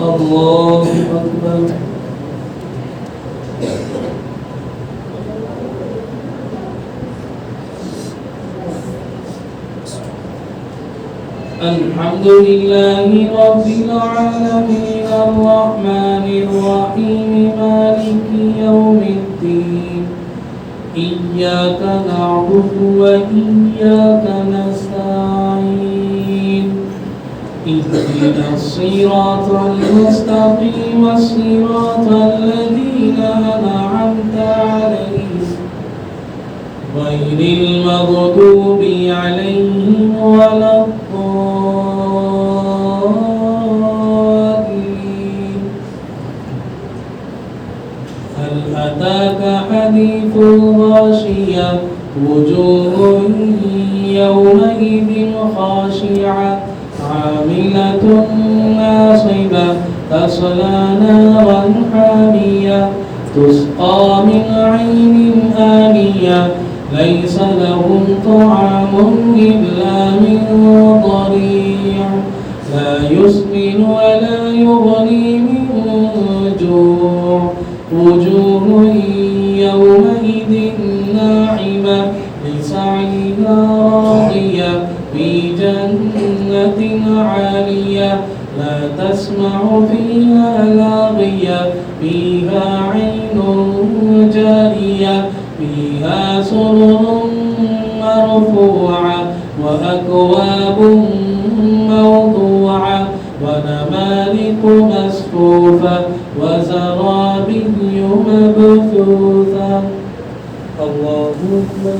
الله أكبر. الحمد لله رب العالمين الرحمن الرحيم مالك يوم الدين إياك نعبد وإياك نستعين اهدنا الصراط المستقيم صراط الذين أنعمت عليهم غير المغضوب عليهم ولا الضالين. هل أتاك حديث الغاشية وجوه يومئذ خاشعة عاملة ناصبة تصلى نارا حامية تسقى من عين آنية ليس لهم طعام إلا من ضريع لا يسمن ولا يغني من جوع وجوه يومئذ ناعمة لسعيها راضية في جنة عالية لا تسمع فيها لاغية فيها عين جارية فيها سرر مرفوعة وأكواب موضوعة ونمارق مصفوفة وزرابي مبثوثة. الله أكبر.